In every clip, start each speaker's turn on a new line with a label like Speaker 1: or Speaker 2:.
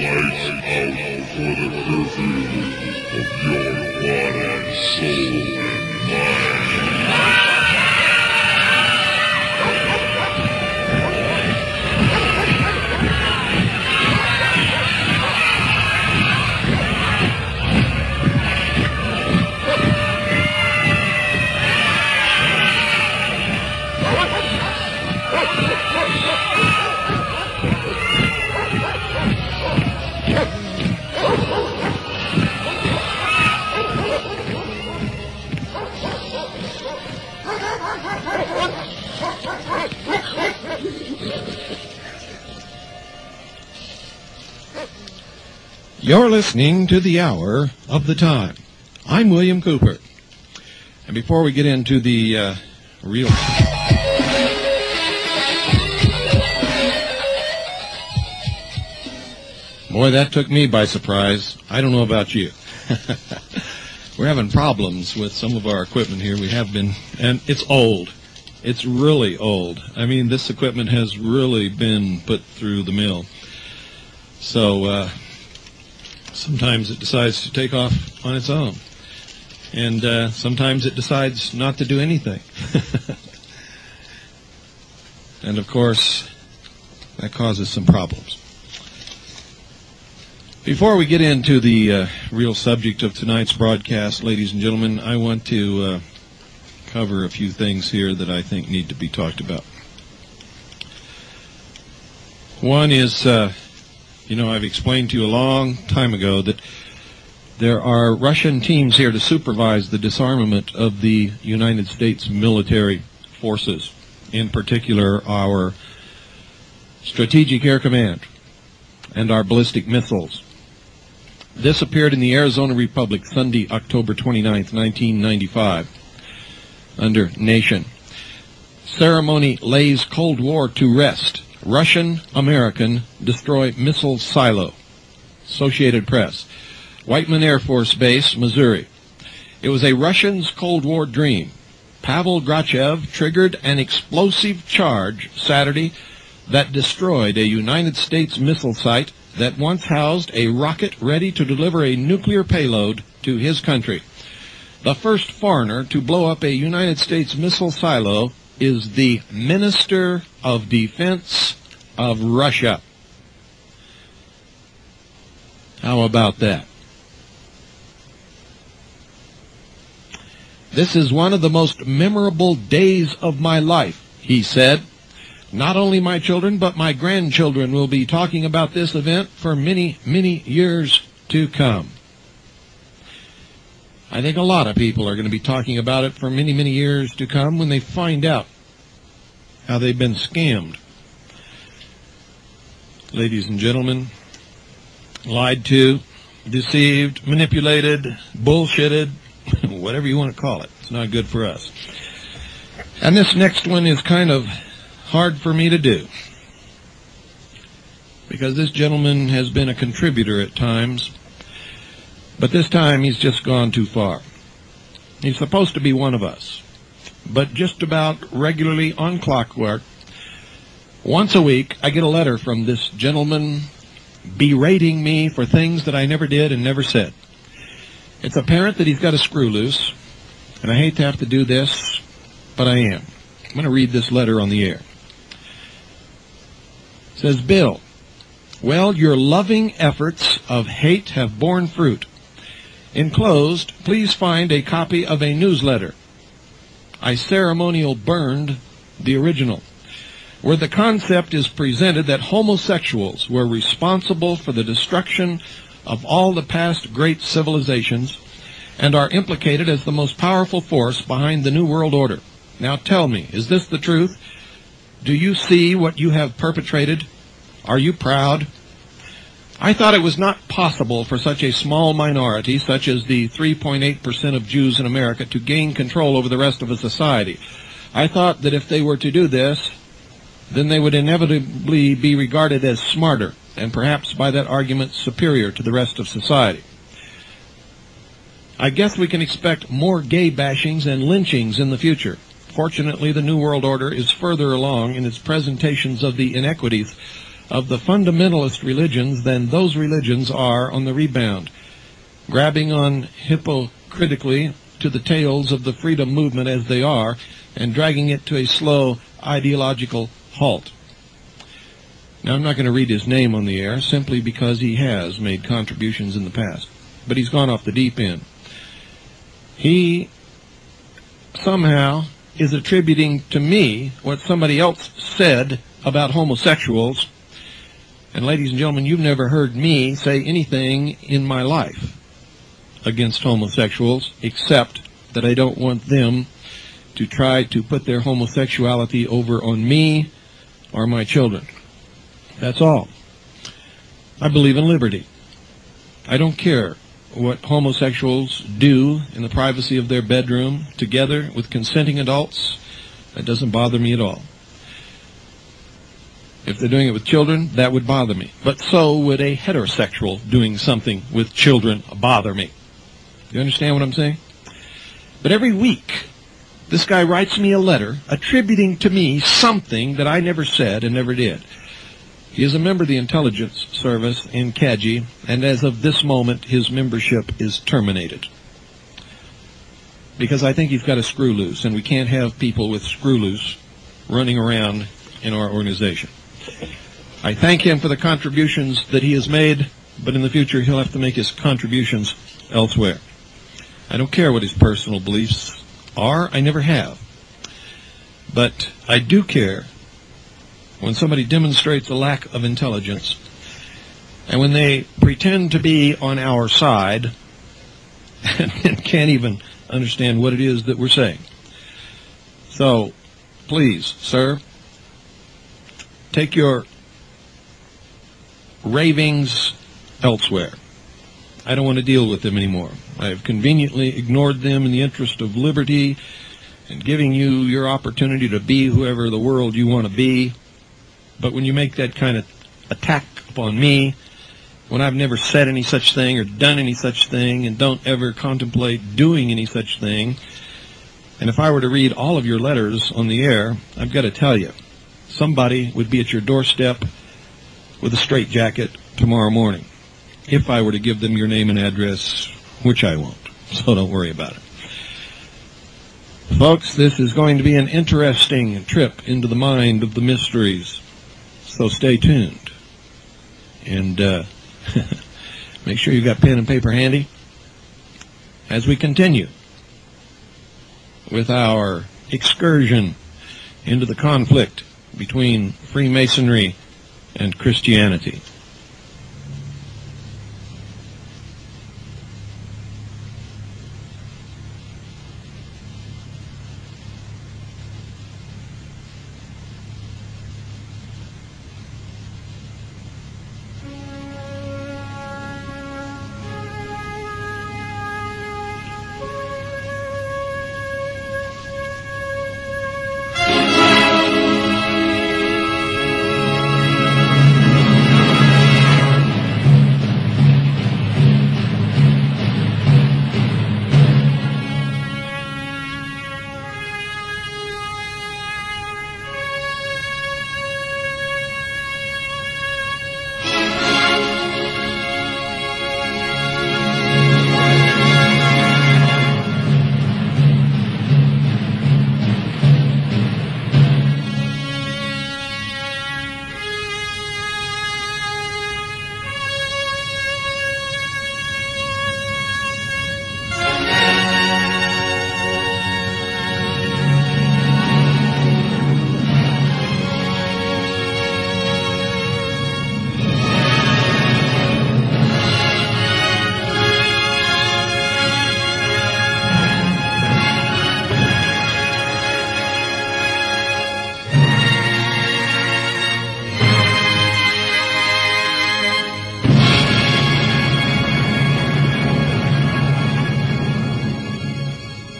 Speaker 1: lights out for the curfew of your body, soul, and mind.
Speaker 2: You're listening to The Hour of the Time. I'm William Cooper. And before we get into the real... Boy, that took me by surprise. I don't know about you. We're having problems with some of our equipment here. We have been, and it's old. It's really old. I mean, this equipment has really been put through the mill. So, sometimes it decides to take off on its own. And sometimes it decides not to do anything. And, of course, that causes some problems. Before we get into the real subject of tonight's broadcast, ladies and gentlemen, I want to cover a few things here that I think need to be talked about. One is... I've explained to you a long time ago that there are Russian teams here to supervise the disarmament of the United States military forces, in particular our Strategic Air Command and our ballistic missiles. This appeared in the Arizona Republic Sunday, October 29th, 1995, under Nation. Ceremony lays Cold War to rest. Russian-American destroy missile silo. Associated Press. Whiteman Air Force Base, Missouri. It was a Russian's Cold War dream. Pavel Grachev triggered an explosive charge Saturday that destroyed a United States missile site that once housed a rocket ready to deliver a nuclear payload to his country. The first foreigner to blow up a United States missile silo is the Minister of Defense of Russia. How about that? This is one of the most memorable days of my life, he said. Not only my children, but my grandchildren will be talking about this event for many, many years to come. I think a lot of people are going to be talking about it for many, many years to come when they find out how they've been scammed. Ladies and gentlemen, lied to, deceived, manipulated, bullshitted, whatever you want to call it. It's not good for us. And this next one is kind of hard for me to do, because this gentleman has been a contributor at times, but this time he's just gone too far. He's supposed to be one of us, but just about regularly on clockwork, once a week, I get a letter from this gentleman berating me for things that I never did and never said. It's apparent that he's got a screw loose, and I hate to have to do this, but I am. I'm going to read this letter on the air. It says, Bill, well, your loving efforts of hate have borne fruit. Enclosed, please find a copy of a newsletter. I ceremonial burned the original, where the concept is presented that homosexuals were responsible for the destruction of all the past great civilizations and are implicated as the most powerful force behind the New World Order. Now tell me, is this the truth? Do you see what you have perpetrated? Are you proud? I thought it was not possible for such a small minority, such as the 3.8% of Jews in America, to gain control over the rest of a society. I thought that if they were to do this, then they would inevitably be regarded as smarter, and perhaps by that argument superior to the rest of society. I guess we can expect more gay bashings and lynchings in the future. Fortunately, the New World Order is further along in its presentations of the inequities of the fundamentalist religions, then those religions are on the rebound, grabbing on hypocritically to the tails of the freedom movement as they are, and dragging it to a slow ideological halt. Now, I'm not going to read his name on the air simply because he has made contributions in the past, but he's gone off the deep end. He somehow is attributing to me what somebody else said about homosexuals. And ladies and gentlemen, you've never heard me say anything in my life against homosexuals, except that I don't want them to try to put their homosexuality over on me or my children. That's all. I believe in liberty. I don't care what homosexuals do in the privacy of their bedroom together with consenting adults. That doesn't bother me at all. If they're doing it with children, that would bother me. But so would a heterosexual doing something with children bother me. You understand what I'm saying? But every week, this guy writes me a letter attributing to me something that I never said and never did. He is a member of the intelligence service in Kaji, and as of this moment, his membership is terminated. Because I think he's got a screw loose, and we can't have people with screw loose running around in our organization. I thank him for the contributions that he has made, but in the future he'll have to make his contributions elsewhere. I don't care what his personal beliefs are. I never have. But I do care when somebody demonstrates a lack of intelligence, and when they pretend to be on our side and can't even understand what it is that we're saying. So, please, sir, take your ravings elsewhere. I don't want to deal with them anymore. I have conveniently ignored them in the interest of liberty and giving you your opportunity to be whoever the world you want to be. But when you make that kind of attack upon me, when I've never said any such thing or done any such thing and don't ever contemplate doing any such thing, and if I were to read all of your letters on the air, I've got to tell you, somebody would be at your doorstep with a straitjacket tomorrow morning, if I were to give them your name and address, which I won't, so don't worry about it. Folks, this is going to be an interesting trip into the mind of the mysteries. So stay tuned, and make sure you've got pen and paper handy as we continue with our excursion into the conflict between Freemasonry and Christianity.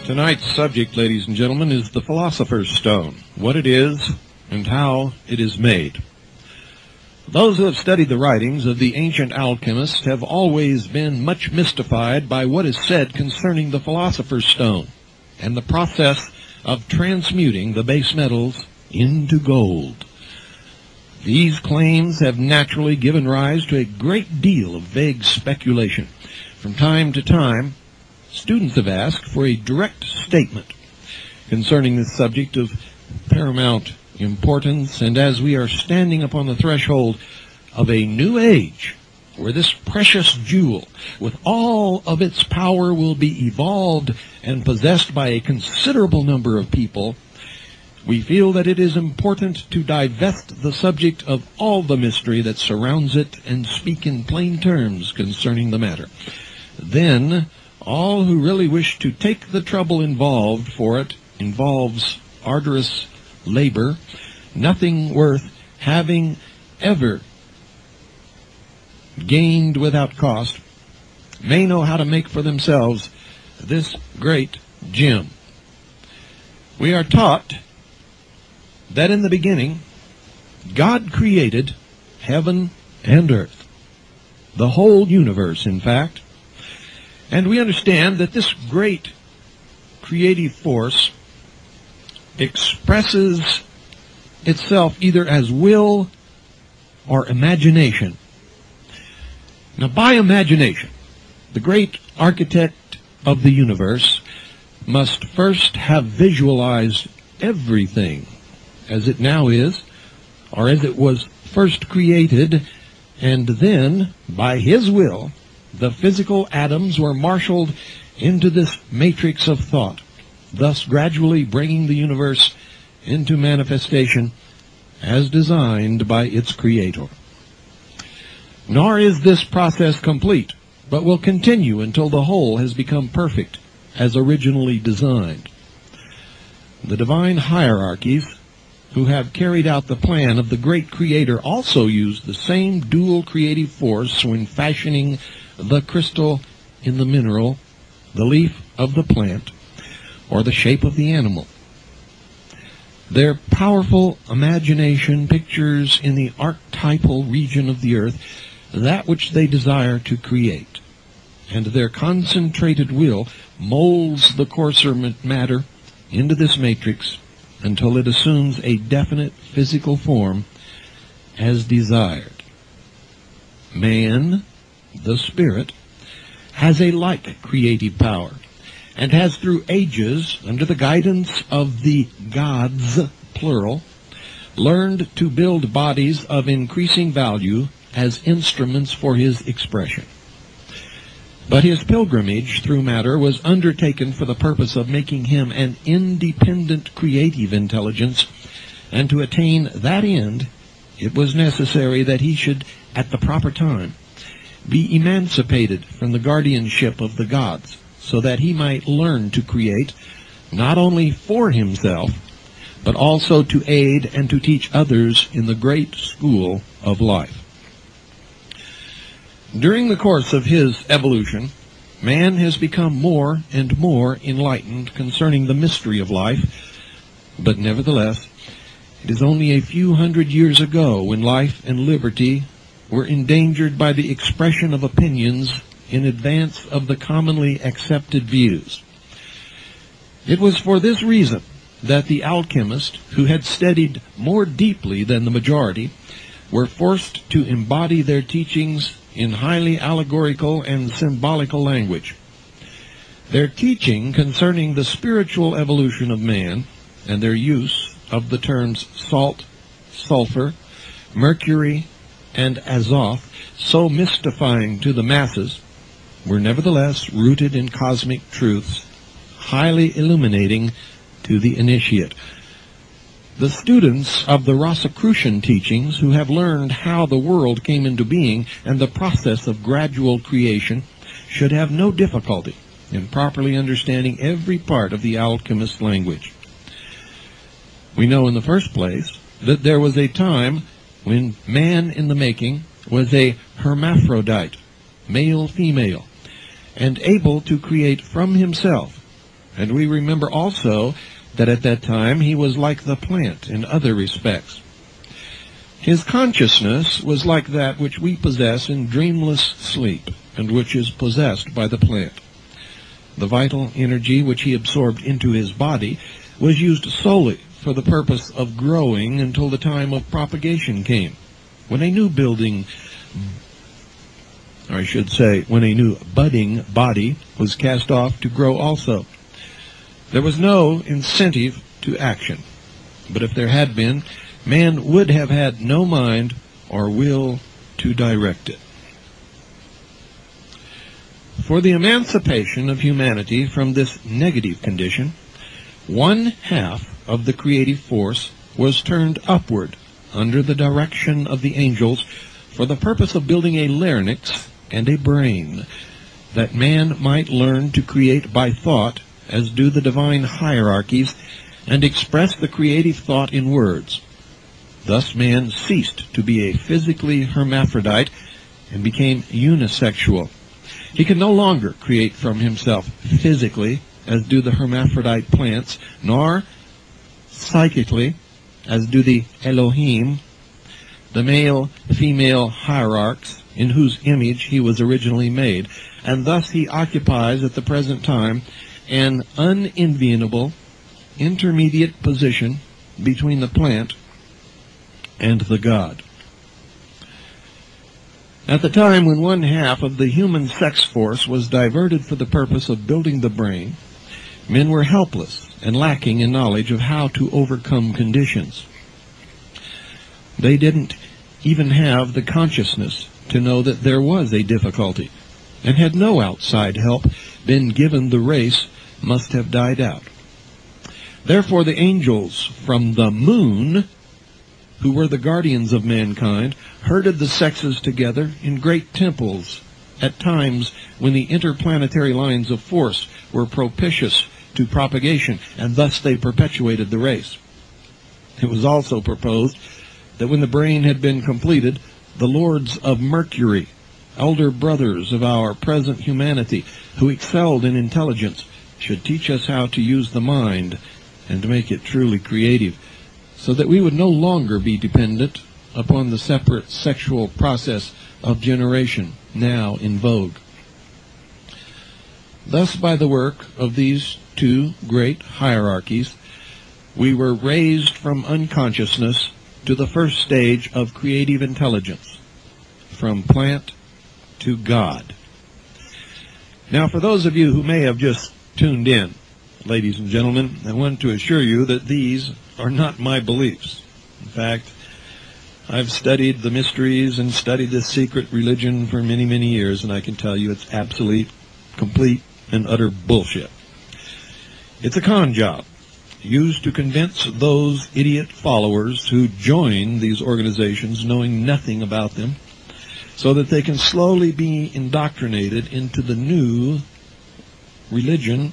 Speaker 2: Tonight's subject, ladies and gentlemen, is the Philosopher's Stone, what it is and how it is made. Those who have studied the writings of the ancient alchemists have always been much mystified by what is said concerning the Philosopher's Stone and the process of transmuting the base metals into gold. These claims have naturally given rise to a great deal of vague speculation. From time to time, students have asked for a direct statement concerning this subject of paramount importance, and as we are standing upon the threshold of a new age, where this precious jewel, with all of its power, will be evolved and possessed by a considerable number of people, we feel that it is important to divest the subject of all the mystery that surrounds it and speak in plain terms concerning the matter. Then, all who really wish to take the trouble involved, for it involves arduous labor, nothing worth having ever gained without cost, may know how to make for themselves this great gem. We are taught that in the beginning, God created heaven and earth, the whole universe, in fact, and we understand that this great creative force expresses itself either as will or imagination. Now, by imagination, the great architect of the universe must first have visualized everything as it now is, or as it was first created, and then, by his will, the physical atoms were marshaled into this matrix of thought, thus gradually bringing the universe into manifestation as designed by its creator. Nor is this process complete, but will continue until the whole has become perfect as originally designed. The divine hierarchies who have carried out the plan of the great Creator also used the same dual creative force when fashioning the crystal in the mineral, the leaf of the plant, or the shape of the animal. Their powerful imagination pictures in the archetypal region of the earth that which they desire to create, and their concentrated will molds the coarser matter into this matrix until it assumes a definite physical form as desired. Man, the spirit, has a like creative power, and has through ages, under the guidance of the gods, plural, learned to build bodies of increasing value as instruments for his expression. But his pilgrimage through matter was undertaken for the purpose of making him an independent creative intelligence, and to attain that end, it was necessary that he should, at the proper time, be emancipated from the guardianship of the gods, so that he might learn to create not only for himself, but also to aid and to teach others in the great school of life. During the course of his evolution, man has become more and more enlightened concerning the mystery of life, but nevertheless, it is only a few hundred years ago when life and liberty were endangered by the expression of opinions in advance of the commonly accepted views. It was for this reason that the alchemists, who had studied more deeply than the majority, were forced to embody their teachings in highly allegorical and symbolical language. Their teaching concerning the spiritual evolution of man, and their use of the terms salt, sulfur, mercury, and azoth, so mystifying to the masses, were nevertheless rooted in cosmic truths, highly illuminating to the initiate. The students of the Rosicrucian teachings, who have learned how the world came into being and the process of gradual creation, should have no difficulty in properly understanding every part of the alchemist's language. We know in the first place that there was a time when man in the making was a hermaphrodite, male-female, and able to create from himself. And we remember also that at that time he was like the plant in other respects. His consciousness was like that which we possess in dreamless sleep, and which is possessed by the plant. The vital energy which he absorbed into his body was used solely for the purpose of growing until the time of propagation came, when a new building, or I should say, when a new budding body was cast off to grow also. There was no incentive to action, but if there had been, man would have had no mind or will to direct it. For the emancipation of humanity from this negative condition, one half of the creative force was turned upward under the direction of the angels for the purpose of building a larynx and a brain, that man might learn to create by thought as do the divine hierarchies, and express the creative thought in words. Thus man ceased to be a physically hermaphrodite and became unisexual. He can no longer create from himself physically, as do the hermaphrodite plants, nor psychically, as do the Elohim, the male-female hierarchs, in whose image he was originally made. And thus he occupies at the present time an unenviable intermediate position between the plant and the God. At the time when one half of the human sex force was diverted for the purpose of building the brain, men were helpless and lacking in knowledge of how to overcome conditions. They didn't even have the consciousness to know that there was a difficulty, and had no outside help been given, the race must have died out. Therefore the angels from the moon, who were the guardians of mankind, herded the sexes together in great temples at times when the interplanetary lines of force were propitious to propagation, and thus they perpetuated the race. It was also proposed that when the brain had been completed, the lords of Mercury, elder brothers of our present humanity, who excelled in intelligence, should teach us how to use the mind and to make it truly creative, so that we would no longer be dependent upon the separate sexual process of generation now in vogue. Thus, by the work of these two great hierarchies, we were raised from unconsciousness to the first stage of creative intelligence, from plant to God. Now, for those of you who may have just tuned in, ladies and gentlemen, I want to assure you that these are not my beliefs. In fact, I've studied the mysteries and studied this secret religion for many, many years, and I can tell you it's absolute, complete, and utter bullshit. It's a con job used to convince those idiot followers who join these organizations knowing nothing about them, so that they can slowly be indoctrinated into the new religion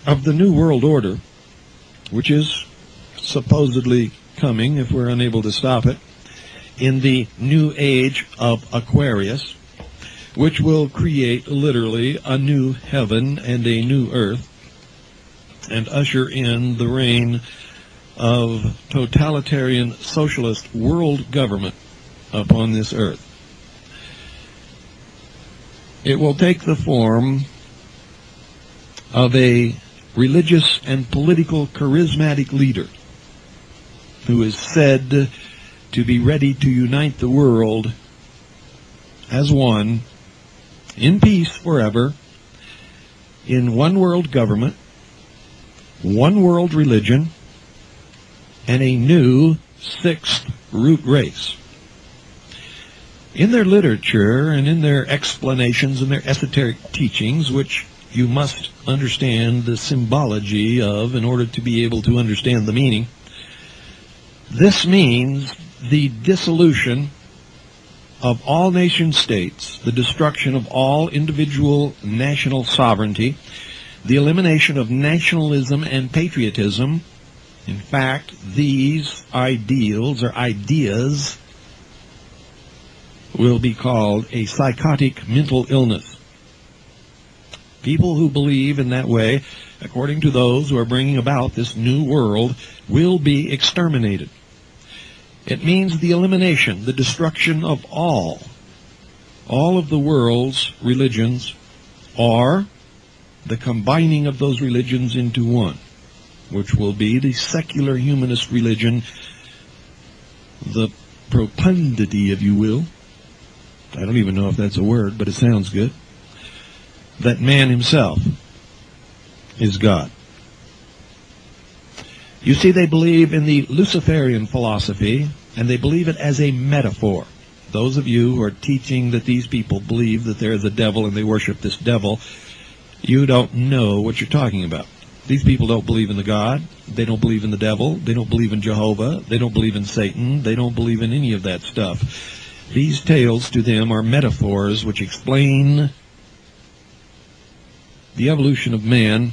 Speaker 2: of the New World Order, which is supposedly coming, if we're unable to stop it, in the new age of Aquarius, which will create literally a new heaven and a new earth, and usher in the reign of totalitarian socialist world government upon this earth. It will take the form of a religious and political charismatic leader who is said to be ready to unite the world as one, in peace forever, in one world government, one world religion, and a new sixth root race. In their literature and in their explanations and their esoteric teachings, which you must understand the symbology of in order to be able to understand the meaning, this means the dissolution of all nation states, the destruction of all individual national sovereignty, the elimination of nationalism and patriotism. In fact, these ideals or ideas will be called a psychotic mental illness. People who believe in that way, according to those who are bringing about this new world, will be exterminated. It means the elimination, the destruction of all of the world's religions, or the combining of those religions into one. which will be the secular humanist religion, the profundity, if you will. I don't even know if that's a word, but it sounds good. That man himself is God. You see, they believe in the Luciferian philosophy, and they believe it as a metaphor. Those of you who are teaching that these people believe that there is a devil and they worship this devil, you don't know what you're talking about. These people don't believe in the God. They don't believe in the devil. They don't believe in Jehovah. They don't believe in Satan. They don't believe in any of that stuff. These tales to them are metaphors which explain the evolution of man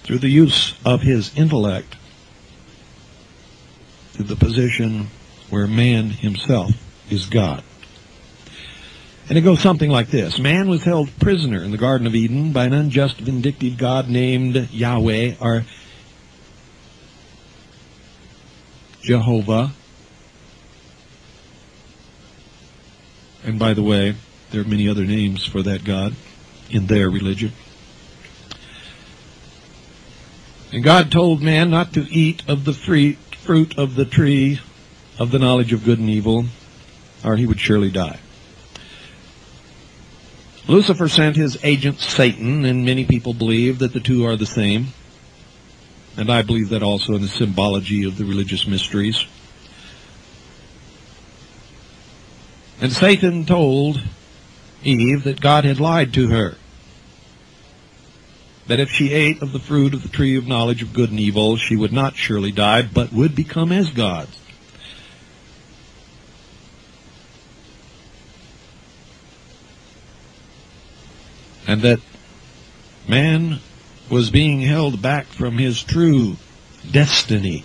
Speaker 2: through the use of his intellect to the position where man himself is God. And it goes something like this. Man was held prisoner in the Garden of Eden by an unjust, vindictive God named Yahweh, or Jehovah. And by the way, there are many other names for that God in their religion. And God told man not to eat of the fruit of the tree of the knowledge of good and evil, or he would surely die. Lucifer sent his agent Satan, and many people believe that the two are the same. And I believe that also in the symbology of the religious mysteries. And Satan told Eve that God had lied to her, that if she ate of the fruit of the tree of knowledge of good and evil, she would not surely die, but would become as gods. And that man was being held back from his true destiny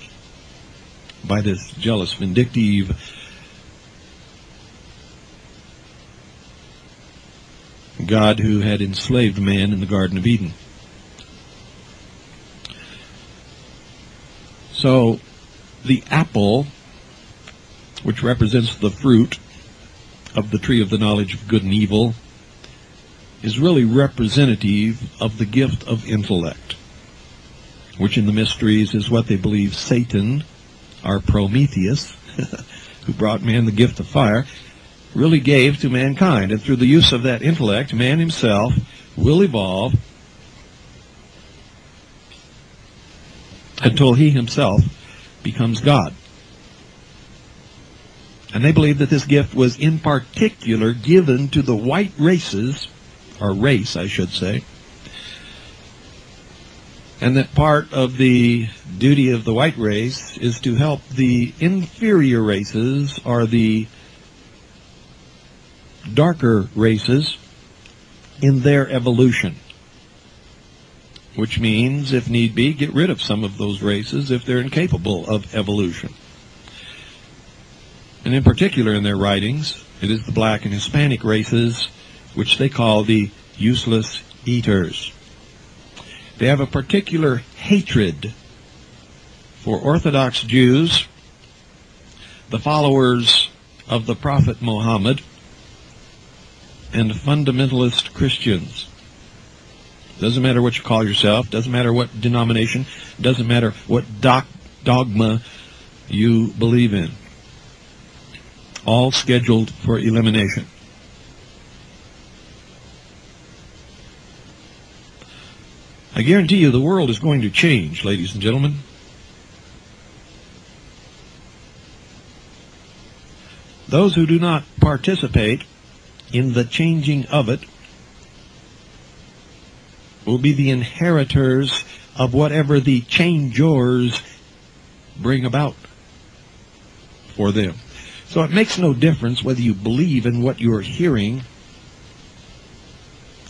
Speaker 2: by this jealous, vindictive God who had enslaved man in the Garden of Eden. So, the apple, which represents the fruit of the tree of the knowledge of good and evil, is really representative of the gift of intellect, which in the mysteries is what they believe Satan, our Prometheus, who brought man the gift of fire, really gave to mankind. And through the use of that intellect, man himself will evolve until he himself becomes God. And they believe that this gift was in particular given to the white races, or race, I should say, and that part of the duty of the white race is to help the inferior races, or the darker races, in their evolution. Which means, if need be, get rid of some of those races if they're incapable of evolution. And in particular in their writings, it is the black and Hispanic races which they call the useless eaters. They have a particular hatred for Orthodox Jews, the followers of the Prophet Muhammad, and fundamentalist Christians. Doesn't matter what you call yourself, doesn't matter what denomination, doesn't matter what dogma you believe in. All scheduled for elimination. I guarantee you the world is going to change, ladies and gentlemen. Those who do not participate in the changing of it will be the inheritors of whatever the changers bring about for them. So it makes no difference whether you believe in what you're hearing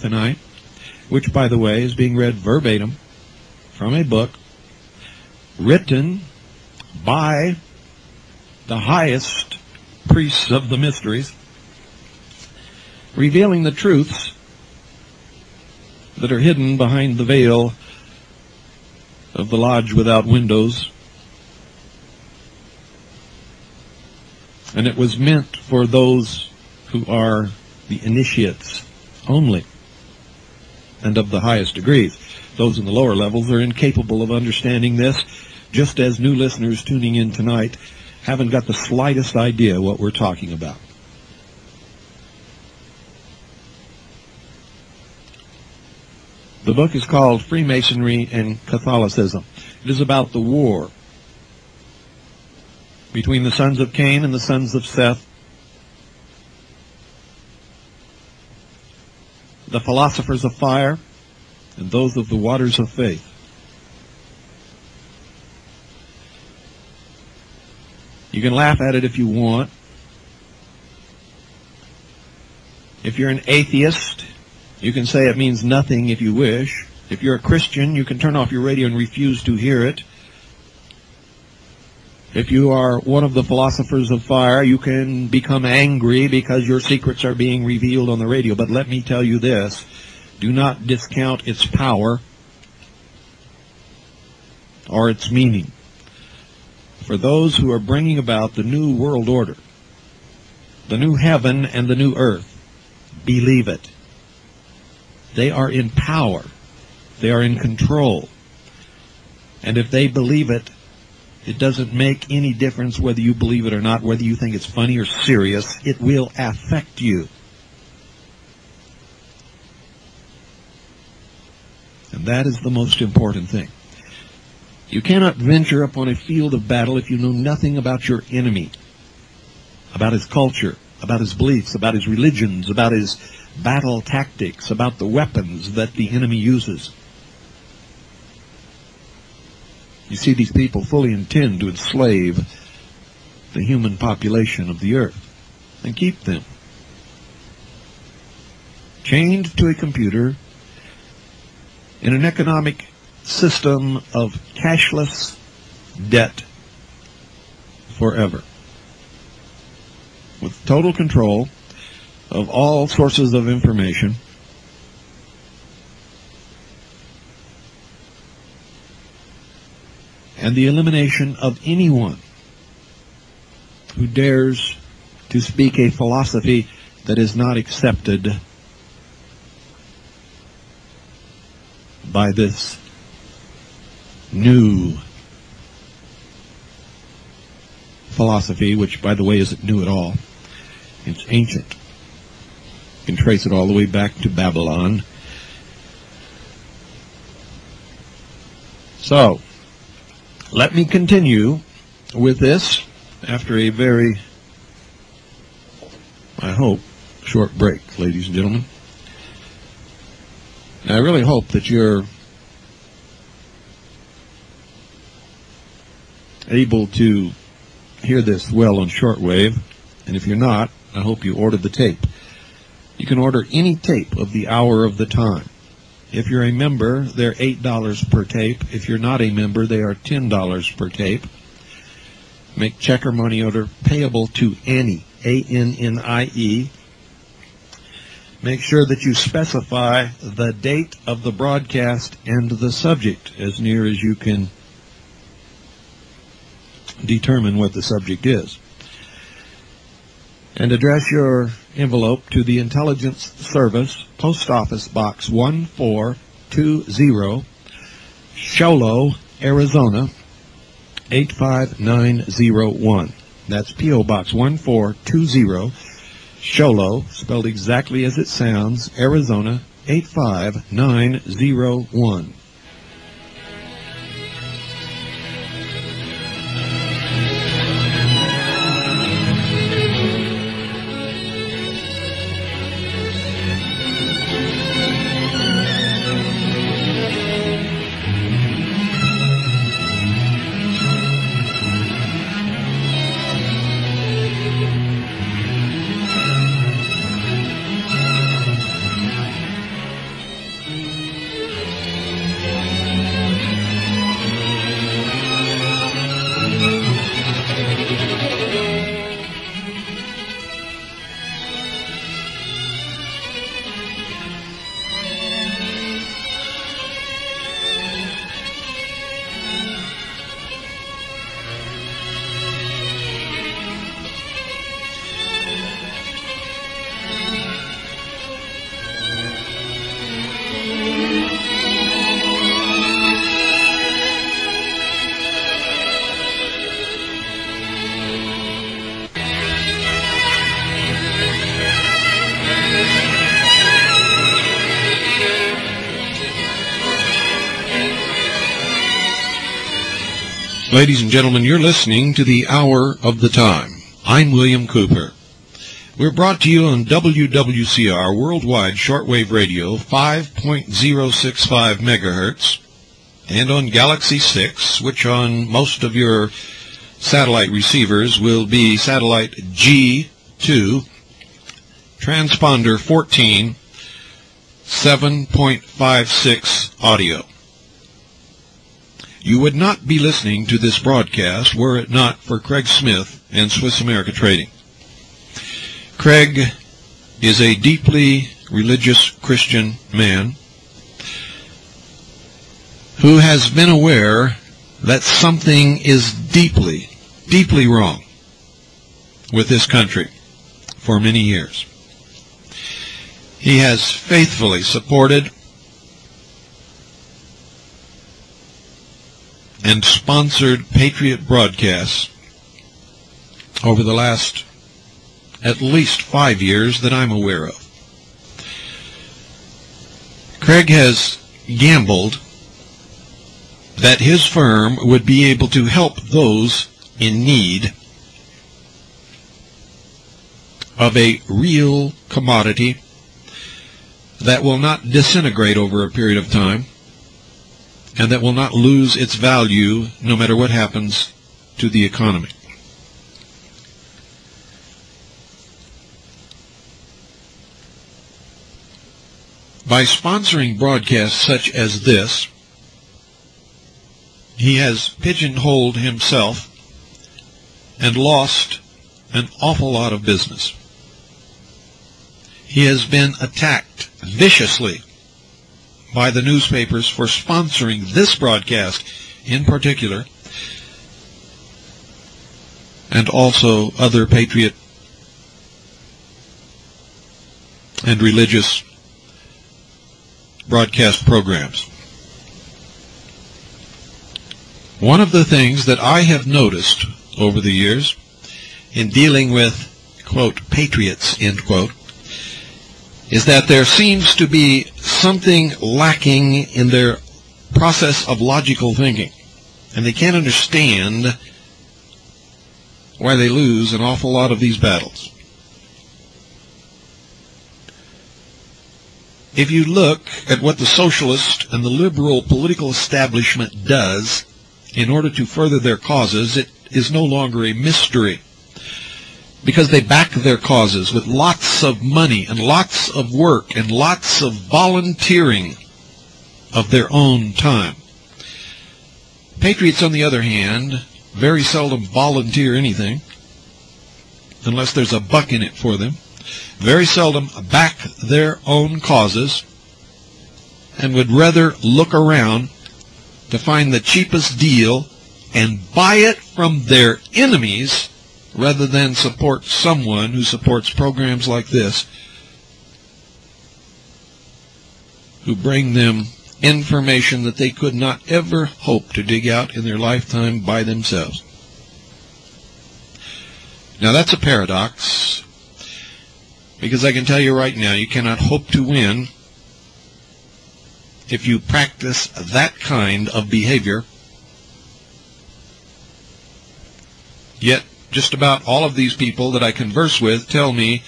Speaker 2: tonight, which, by the way, is being read verbatim from a book written by the highest priests of the mysteries, revealing the truths that are hidden behind the veil of the lodge without windows. And it was meant for those who are the initiates only. and of the highest degrees. Those in the lower levels are incapable of understanding this, just as new listeners tuning in tonight haven't got the slightest idea what we're talking about. The book is called Freemasonry and Catholicism. It is about the war between the sons of Cain and the sons of Seth, the philosophers of fire and those of the waters of faith. You can laugh at it if you want. If you're an atheist, you can say it means nothing if you wish. If you're a Christian, you can turn off your radio and refuse to hear it. If you are one of the philosophers of fire, you can become angry because your secrets are being revealed on the radio. But let me tell you this, do not discount its power or its meaning. For those who are bringing about the new world order, the new heaven and the new earth, believe it. They are in power. They are in control. And if they believe it, it doesn't make any difference whether you believe it or not, whether you think it's funny or serious. It will affect you. And that is the most important thing. You cannot venture upon a field of battle if you know nothing about your enemy, about his culture, about his beliefs, about his religions, about his battle tactics, about the weapons that the enemy uses. You see, these people fully intend to enslave the human population of the earth and keep them chained to a computer in an economic system of cashless debt forever, with total control of all sources of information, and the elimination of anyone who dares to speak a philosophy that is not accepted by this new philosophy, which, by the way, isn't new at all. It's ancient. You can trace it all the way back to Babylon. So, let me continue with this after a very, I hope, short break, ladies and gentlemen. And I really hope that you're able to hear this well on shortwave, and if you're not, I hope you ordered the tape. You can order any tape of the hour of the time. If you're a member, they're $8 per tape. If you're not a member, they are $10 per tape. Make check or money order payable to Annie, A-N-N-I-E. Make sure that you specify the date of the broadcast and the subject as near as you can determine what the subject is. And address your envelope to the Intelligence Service, Post Office Box 1420, Sholo, Arizona, 85901. That's P.O. Box 1420, Sholo, spelled exactly as it sounds, Arizona, 85901. Ladies and gentlemen, you're listening to the Hour of the Time. I'm William Cooper. We're brought to you on WWCR Worldwide Shortwave Radio 5.065 megahertz and on Galaxy 6, which on most of your satellite receivers will be satellite G2, transponder 14, 7.56 audio. You would not be listening to this broadcast were it not for Craig Smith and Swiss America Trading. Craig is a deeply religious Christian man who has been aware that something is deeply, deeply wrong with this country for many years. He has faithfully supported and sponsored Patriot broadcasts over the last at least 5 years that I'm aware of. Craig has gambled that his firm would be able to help those in need of a real commodity that will not disintegrate over a period of time and that will not lose its value no matter what happens to the economy. By sponsoring broadcasts such as this, he has pigeonholed himself and lost an awful lot of business. He has been attacked viciously by the newspapers for sponsoring this broadcast in particular, and also other patriot and religious broadcast programs. One of the things that I have noticed over the years in dealing with, quote, patriots, end quote, is that there seems to be something lacking in their process of logical thinking, and they can't understand why they lose an awful lot of these battles. If you look at what the socialist and the liberal political establishment does in order to further their causes, it is no longer a mystery, because they back their causes with lots of money and lots of work and lots of volunteering of their own time. Patriots, on the other hand, very seldom volunteer anything unless there's a buck in it for them, very seldom back their own causes, and would rather look around to find the cheapest deal and buy it from their enemies rather than support someone who supports programs like this, who bring them information that they could not ever hope to dig out in their lifetime by themselves. Now that's a paradox, because I can tell you right now, you cannot hope to win if you practice that kind of behavior. Yet just about all of these people that I converse with tell me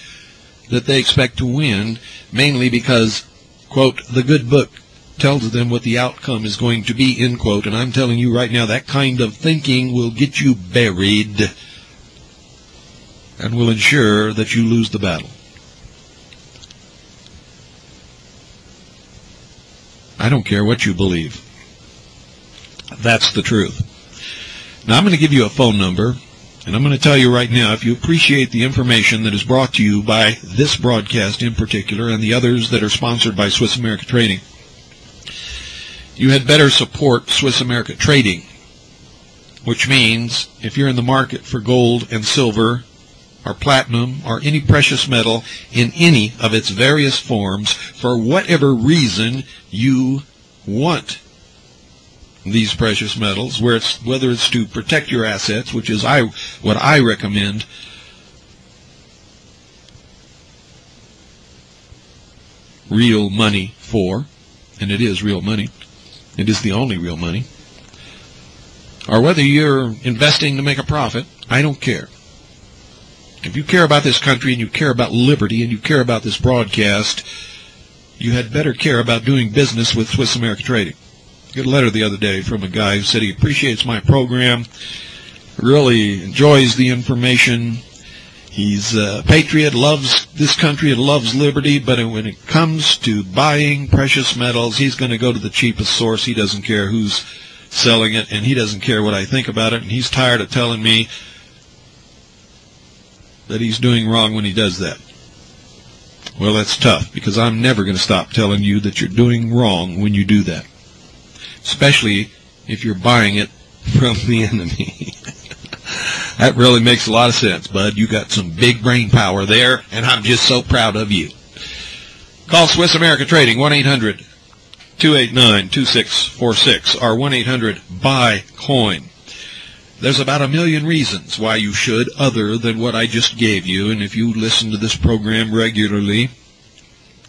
Speaker 2: that they expect to win, mainly because, quote, the good book tells them what the outcome is going to be, end quote. And I'm telling you right now, that kind of thinking will get you buried and will ensure that you lose the battle. I don't care what you believe. That's the truth. Now, I'm going to give you a phone number, and I'm going to tell you right now, if you appreciate the information that is brought to you by this broadcast in particular and the others that are sponsored by Swiss America Trading, you had better support Swiss America Trading, which means if you're in the market for gold and silver or platinum or any precious metal in any of its various forms, for whatever reason you want these precious metals, whether it's to protect your assets, which is what I recommend real money for, and it is real money. It is the only real money. or whether you're investing to make a profit, I don't care. If you care about this country and you care about liberty and you care about this broadcast, you had better care about doing business with Swiss America Trading. I got a letter the other day from a guy who said he appreciates my program, really enjoys the information. He's a patriot, loves this country and loves liberty, but when it comes to buying precious metals, he's going to go to the cheapest source. He doesn't care who's selling it, and he doesn't care what I think about it, and he's tired of telling me that he's doing wrong when he does that. Well, that's tough, because I'm never going to stop telling you that you're doing wrong when you do that, especially if you're buying it from the enemy. That really makes a lot of sense, bud. You got some big brain power there, and I'm just so proud of you. Call Swiss America Trading, 1-800-289-2646, or 1-800-BUY-COIN. There's about 1 million reasons why you should, other than what I just gave you, and if you listen to this program regularly,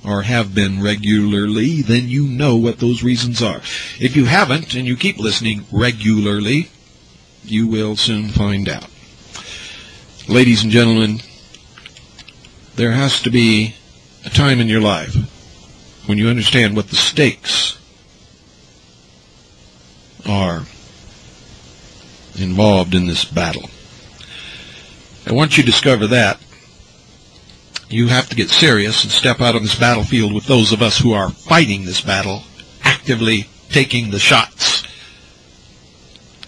Speaker 2: or have been regularly, then you know what those reasons are. If you haven't, and you keep listening regularly, you will soon find out. Ladies and gentlemen, there has to be a time in your life when you understand what the stakes are involved in this battle. And once you discover that, you have to get serious and step out on this battlefield with those of us who are fighting this battle, actively taking the shots.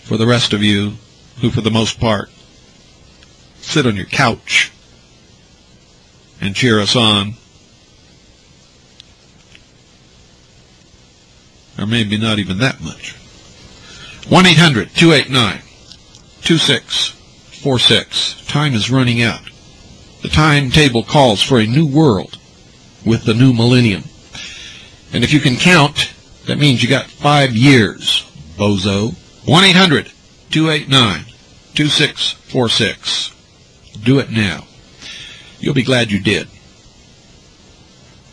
Speaker 2: For the rest of you, who for the most part sit on your couch and cheer us on, or maybe not even that much. 1-800-289-2646. Time is running out. The timetable calls for a new world with the new millennium. And if you can count, that means you got 5 years, bozo. 1-800-289-2646. Do it now. You'll be glad you did.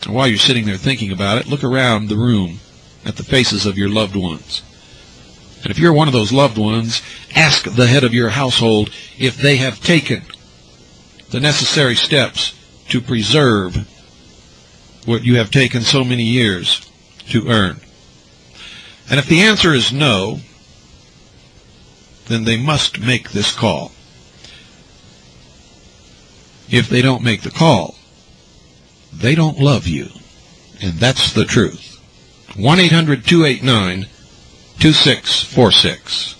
Speaker 2: And while you're sitting there thinking about it, look around the room at the faces of your loved ones. And if you're one of those loved ones, ask the head of your household if they have taken the necessary steps to preserve what you have taken so many years to earn. And if the answer is no, then they must make this call. If they don't make the call, they don't love you. And that's the truth. 1-800-289-2646.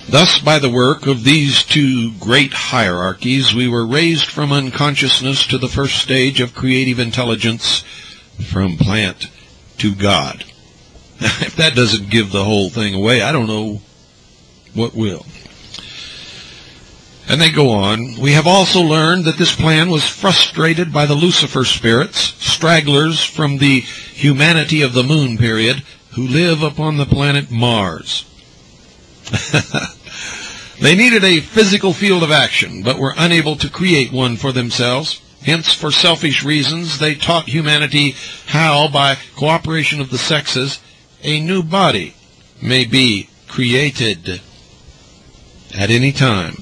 Speaker 2: Thus, by the work of these two great hierarchies, we were raised from unconsciousness to the first stage of creative intelligence, from plant to God. If that doesn't give the whole thing away, I don't know what will. And they go on. We have also learned that this plan was frustrated by the Lucifer spirits, stragglers from the humanity of the moon period, who live upon the planet Mars. They needed a physical field of action, but were unable to create one for themselves. Hence, for selfish reasons, they taught humanity how, by cooperation of the sexes, a new body may be created at any time.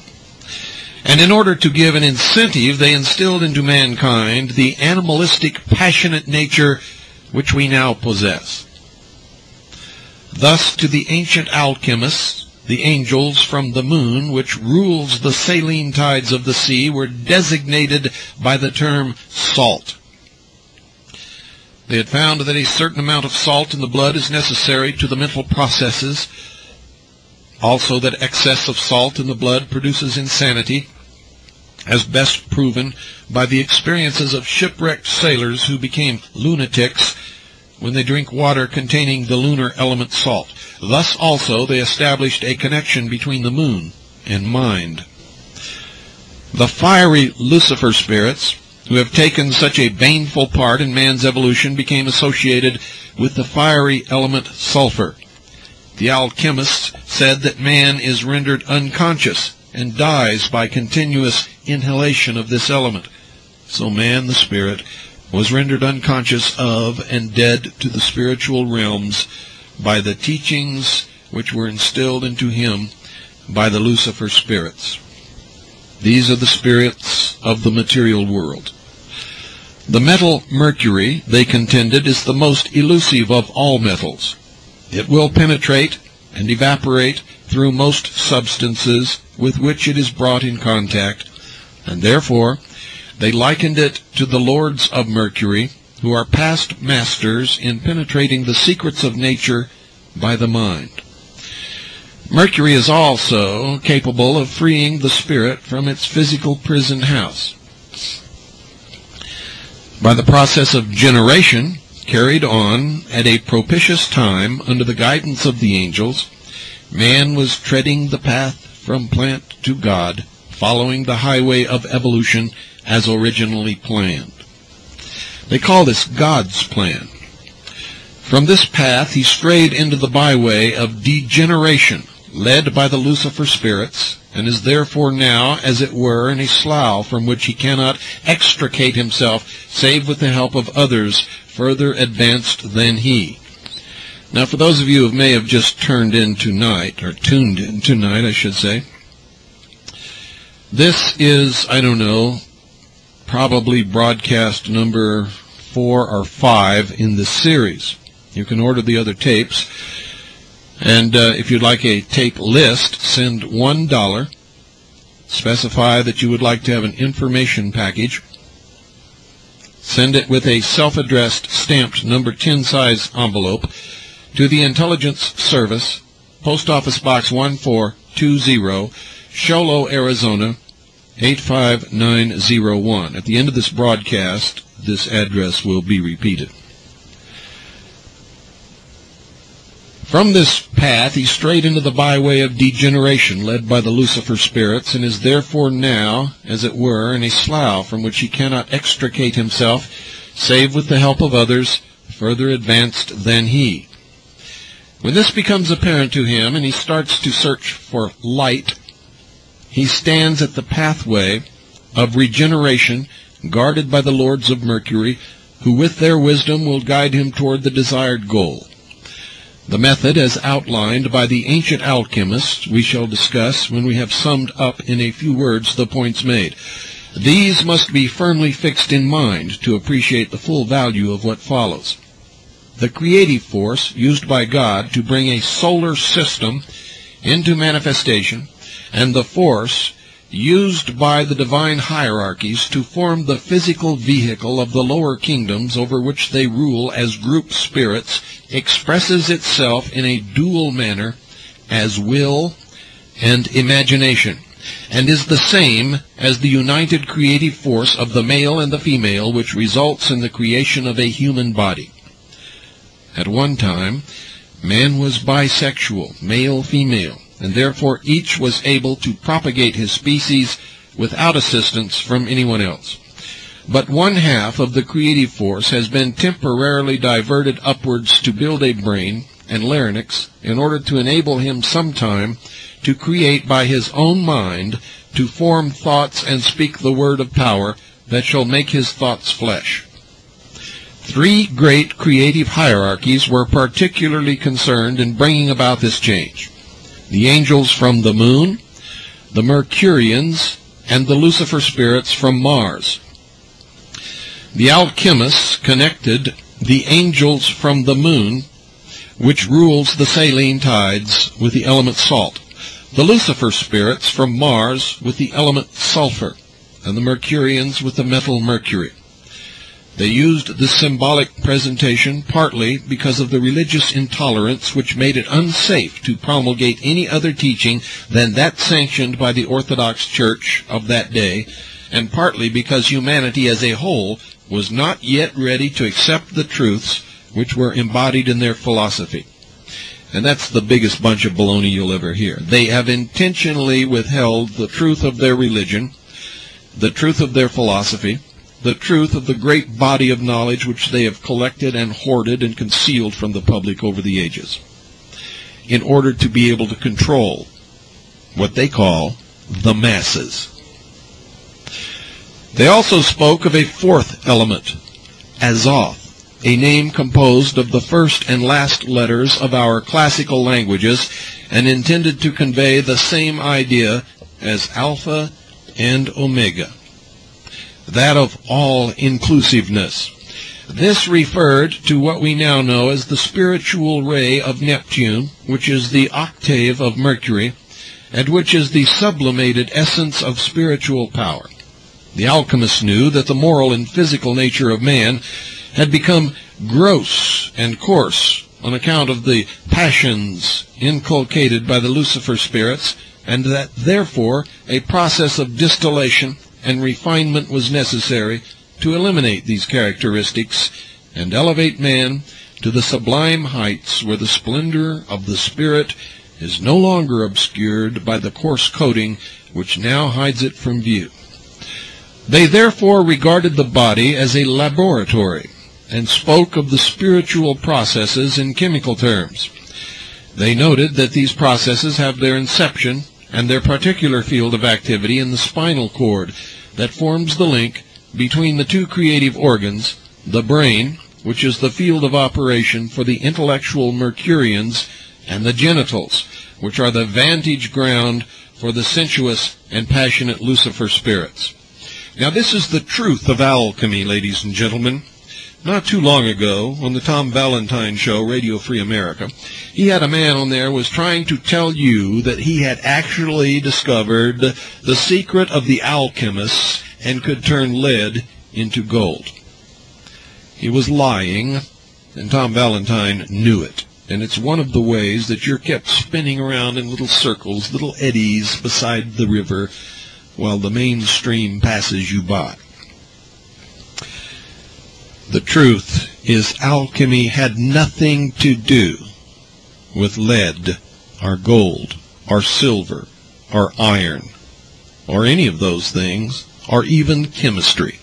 Speaker 2: And in order to give an incentive, they instilled into mankind the animalistic, passionate nature which we now possess. Thus, to the ancient alchemists, the angels from the moon, which rules the saline tides of the sea, were designated by the term salt. They had found that a certain amount of salt in the blood is necessary to the mental processes Also that excess of salt in the blood produces insanity, as best proven by the experiences of shipwrecked sailors who became lunatics when they drink water containing the lunar element salt. Thus also they established a connection between the moon and mind. The fiery Lucifer spirits, who have taken such a baneful part in man's evolution, became associated with the fiery element sulfur. The alchemists said that man is rendered unconscious and dies by continuous inhalation of this element. So man, the spirit, was rendered unconscious of and dead to the spiritual realms by the teachings which were instilled into him by the Lucifer spirits. These are the spirits of the material world. The metal mercury, they contended, is the most elusive of all metals. It will penetrate and evaporate through most substances with which it is brought in contact, and therefore they likened it to the lords of mercury, who are past masters in penetrating the secrets of nature by the mind. Mercury is also capable of freeing the spirit from its physical prison house. By the process of generation, carried on at a propitious time under the guidance of the angels, man was treading the path from plant to God, following the highway of evolution as originally planned. They call this God's plan. From this path he strayed into the byway of degeneration, led by the Lucifer spirits, and is therefore now, as it were, in a slough from which he cannot extricate himself, save with the help of others further advanced than he. Now, for those of you who may have just tuned in tonight, I should say, this is, I don't know, probably broadcast number 4 or 5 in this series. You can order the other tapes. And if you'd like a tape list, send $1. Specify that you would like to have an information package. Send it with a self-addressed stamped number 10 size envelope to the Intelligence Service, Post Office Box 1420, Sholo, Arizona 85901. At the end of this broadcast, this address will be repeated. From this path he strayed into the byway of degeneration, led by the Lucifer spirits, and is therefore now, as it were, in a slough from which he cannot extricate himself, save with the help of others further advanced than he. When this becomes apparent to him, and he starts to search for light, he stands at the pathway of regeneration, guarded by the lords of mercury, who with their wisdom will guide him toward the desired goal. The method, as outlined by the ancient alchemists, we shall discuss when we have summed up in a few words the points made. These must be firmly fixed in mind to appreciate the full value of what follows. The creative force used by God to bring a solar system into manifestation, and the force used by the divine hierarchies to form the physical vehicle of the lower kingdoms over which they rule as group spirits, expresses itself in a dual manner as will and imagination, and is the same as the united creative force of the male and the female, which results in the creation of a human body. At one time, man was bisexual, male-female, and therefore each was able to propagate his species without assistance from anyone else. But one half of the creative force has been temporarily diverted upwards to build a brain and larynx in order to enable him sometime to create by his own mind, to form thoughts and speak the word of power that shall make his thoughts flesh. 3 great creative hierarchies were particularly concerned in bringing about this change: the angels from the moon, the Mercurians, and the Lucifer spirits from Mars. The alchemists connected the angels from the moon, which rules the saline tides, with the element salt, the Lucifer spirits from Mars with the element sulfur, and the Mercurians with the metal mercury. They used the symbolic presentation partly because of the religious intolerance which made it unsafe to promulgate any other teaching than that sanctioned by the Orthodox Church of that day, and partly because humanity as a whole was not yet ready to accept the truths which were embodied in their philosophy. And that's the biggest bunch of baloney you'll ever hear. They have intentionally withheld the truth of their religion, the truth of their philosophy, the truth of the great body of knowledge which they have collected and hoarded and concealed from the public over the ages, in order to be able to control what they call the masses. They also spoke of a fourth element, Azoth, a name composed of the first and last letters of our classical languages and intended to convey the same idea as Alpha and Omega, that of all-inclusiveness. This referred to what we now know as the spiritual ray of Neptune, which is the octave of Mercury, and which is the sublimated essence of spiritual power. The alchemists knew that the moral and physical nature of man had become gross and coarse on account of the passions inculcated by the Lucifer spirits, and that therefore a process of distillation and refinement was necessary to eliminate these characteristics and elevate man to the sublime heights where the splendor of the spirit is no longer obscured by the coarse coating which now hides it from view. They therefore regarded the body as a laboratory and spoke of the spiritual processes in chemical terms. They noted that these processes have their inception and their particular field of activity in the spinal cord that forms the link between the two creative organs, the brain, which is the field of operation for the intellectual Mercurians, and the genitals, which are the vantage ground for the sensuous and passionate Lucifer spirits. Now this is the truth of alchemy, ladies and gentlemen. Not too long ago, on the Tom Valentine Show, Radio Free America, he had a man on there who was trying to tell you that he had actually discovered the secret of the alchemists and could turn lead into gold. He was lying, and Tom Valentine knew it. And it's one of the ways that you're kept spinning around in little circles, little eddies beside the river, while the mainstream passes you by. The truth is alchemy had nothing to do with lead or gold or silver or iron or any of those things or even chemistry.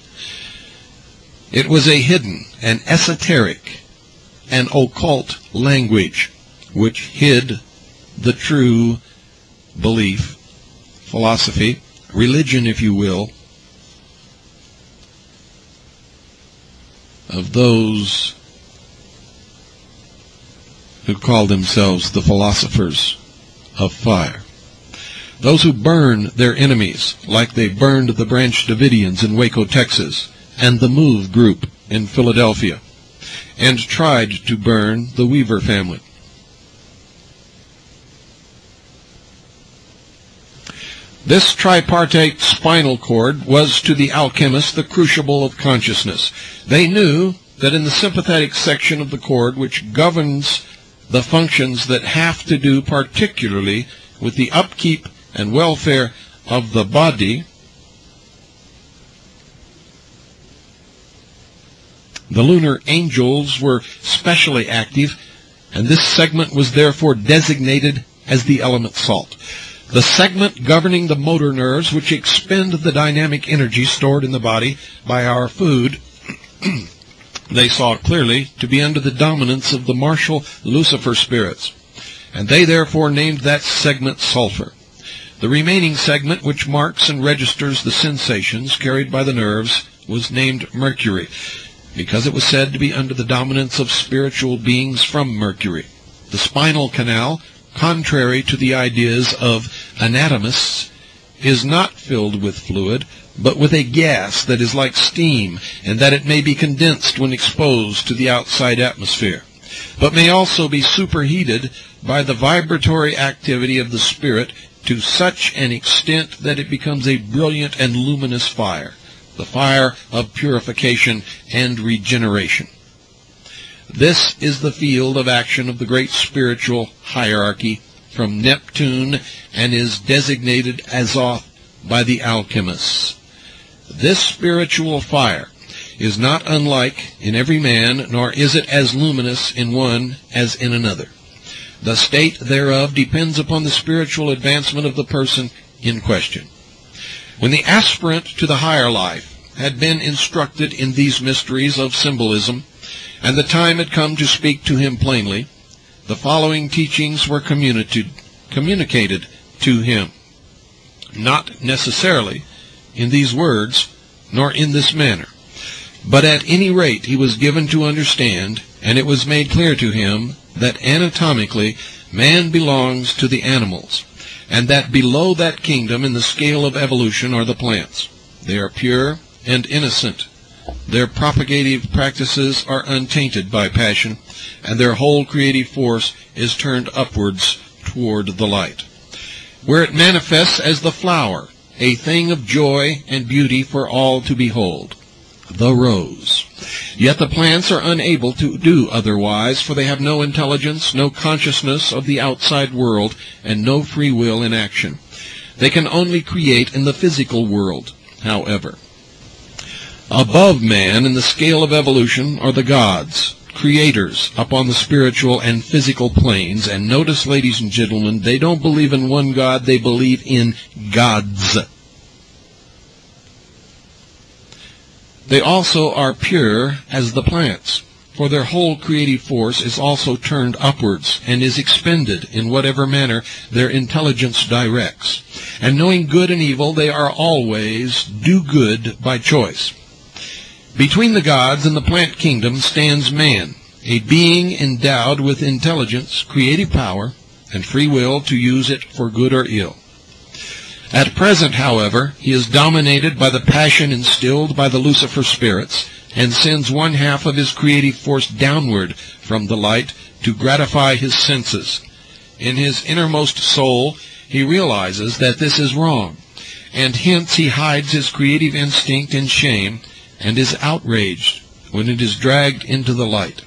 Speaker 2: It was a hidden and esoteric and occult language which hid the true belief, philosophy, religion, if you will, of those who call themselves the philosophers of fire. Those who burn their enemies, like they burned the Branch Davidians in Waco, Texas, and the Move group in Philadelphia, and tried to burn the Weaver family. This tripartite spinal cord was to the alchemists the crucible of consciousness. They knew that in the sympathetic section of the cord, which governs the functions that have to do particularly with the upkeep and welfare of the body, the lunar angels were specially active, and this segment was therefore designated as the element salt. The segment governing the motor nerves, which expend the dynamic energy stored in the body by our food, they saw clearly to be under the dominance of the martial Lucifer spirits, and they therefore named that segment sulfur. The remaining segment, which marks and registers the sensations carried by the nerves, was named mercury, because it was said to be under the dominance of spiritual beings from Mercury. The spinal canal, contrary to the ideas of anatomists, is not filled with fluid, but with a gas that is like steam, and that it may be condensed when exposed to the outside atmosphere, but may also be superheated by the vibratory activity of the spirit to such an extent that it becomes a brilliant and luminous fire. the fire of purification and regeneration. This is the field of action of the great spiritual hierarchy from Neptune, and is designated Azoth by the alchemists. This spiritual fire is not unlike in every man, nor is it as luminous in one as in another. The state thereof depends upon the spiritual advancement of the person in question. When the aspirant to the higher life had been instructed in these mysteries of symbolism, and the time had come to speak to him plainly, the following teachings were communicated to him, not necessarily in these words, nor in this manner, but at any rate he was given to understand, and it was made clear to him, that anatomically man belongs to the animals, and that below that kingdom in the scale of evolution are the plants. They are pure and innocent. Their propagative practices are untainted by passion, and their whole creative force is turned upwards toward the light, where it manifests as the flower, a thing of joy and beauty for all to behold, the rose. Yet the plants are unable to do otherwise, for they have no intelligence, no consciousness of the outside world, and no free will in action. They can only create in the physical world, however. Above man in the scale of evolution are the gods, creators upon the spiritual and physical planes. And notice, ladies and gentlemen, they don't believe in one God, they believe in gods. They also are pure as the plants, for their whole creative force is also turned upwards, and is expended in whatever manner their intelligence directs. And knowing good and evil, they are always do good by choice. Between the gods and the plant kingdom stands man, a being endowed with intelligence, creative power, and free will to use it for good or ill. At present, however, he is dominated by the passion instilled by the Lucifer spirits, and sends one half of his creative force downward from the light to gratify his senses. In his innermost soul, he realizes that this is wrong, and hence he hides his creative instinct in shame, and is outraged when it is dragged into the light.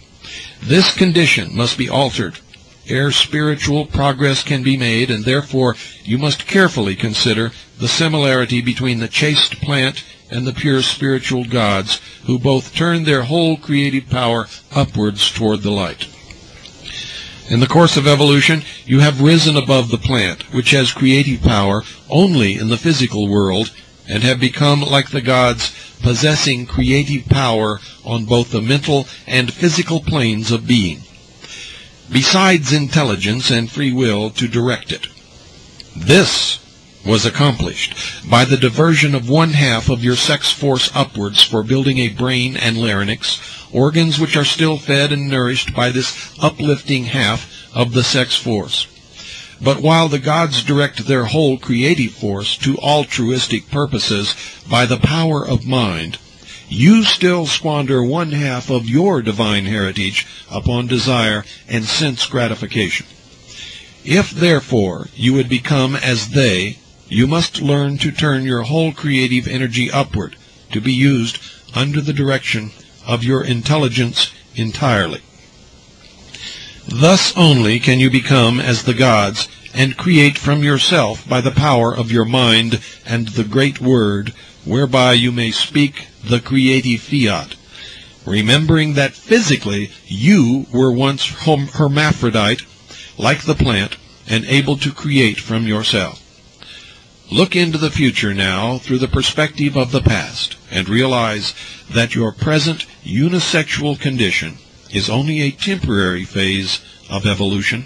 Speaker 2: This condition must be altered ere spiritual progress can be made, and therefore you must carefully consider the similarity between the chaste plant and the pure spiritual gods, who both turn their whole creative power upwards toward the light. In the course of evolution, you have risen above the plant, which has creative power only in the physical world, and have become like the gods, possessing creative power on both the mental and physical planes of being, besides intelligence and free will to direct it. This was accomplished by the diversion of one half of your sex force upwards for building a brain and larynx, organs which are still fed and nourished by this uplifting half of the sex force. But while the gods direct their whole creative force to altruistic purposes by the power of mind, you still squander one half of your divine heritage upon desire and sense gratification. If, therefore, you would become as they, you must learn to turn your whole creative energy upward, to be used under the direction of your intelligence entirely. Thus only can you become as the gods, and create from yourself by the power of your mind and the great word, whereby you may speak the creative fiat, remembering that physically you were once hermaphrodite, like the plant, and able to create from yourself. Look into the future now through the perspective of the past, and realize that your present unisexual condition is only a temporary phase of evolution,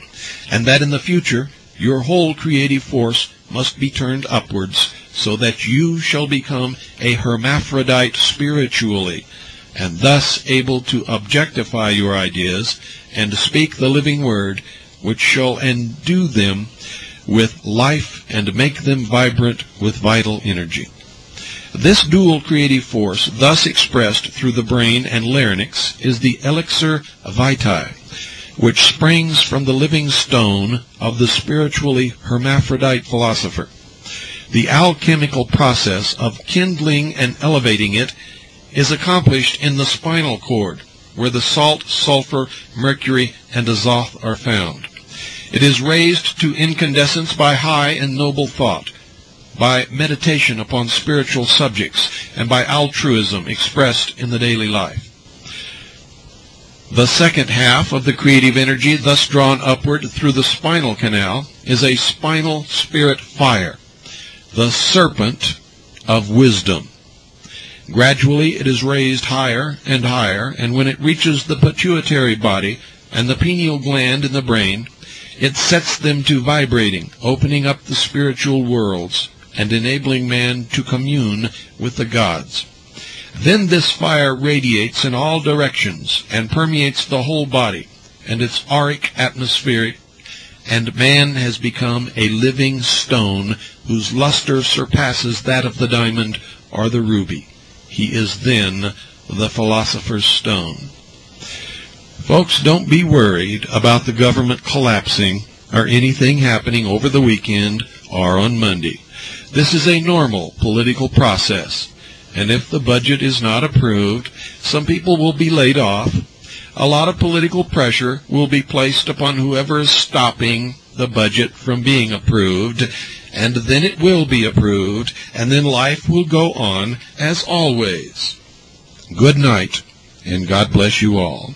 Speaker 2: and that in the future your whole creative force must be turned upwards, so that you shall become a hermaphrodite spiritually, and thus able to objectify your ideas and speak the living word, which shall endue them with life and make them vibrant with vital energy. This dual creative force, thus expressed through the brain and larynx, is the elixir vitae, which springs from the living stone of the spiritually hermaphrodite philosopher. The alchemical process of kindling and elevating it is accomplished in the spinal cord, where the salt, sulfur, mercury, and azoth are found. It is raised to incandescence by high and noble thought, by meditation upon spiritual subjects, and by altruism expressed in the daily life. The second half of the creative energy thus drawn upward through the spinal canal is a spinal spirit fire, the serpent of wisdom. Gradually it is raised higher and higher, and when it reaches the pituitary body and the pineal gland in the brain, it sets them to vibrating, opening up the spiritual worlds and enabling man to commune with the gods. Then this fire radiates in all directions and permeates the whole body and its auric atmosphere, and man has become a living stone whose luster surpasses that of the diamond or the ruby. He is then the philosopher's stone. Folks, don't be worried about the government collapsing or anything happening over the weekend or on Monday. This is a normal political process. And if the budget is not approved, some people will be laid off. A lot of political pressure will be placed upon whoever is stopping the budget from being approved, and then it will be approved, and then life will go on as always. Good night, and God bless you all.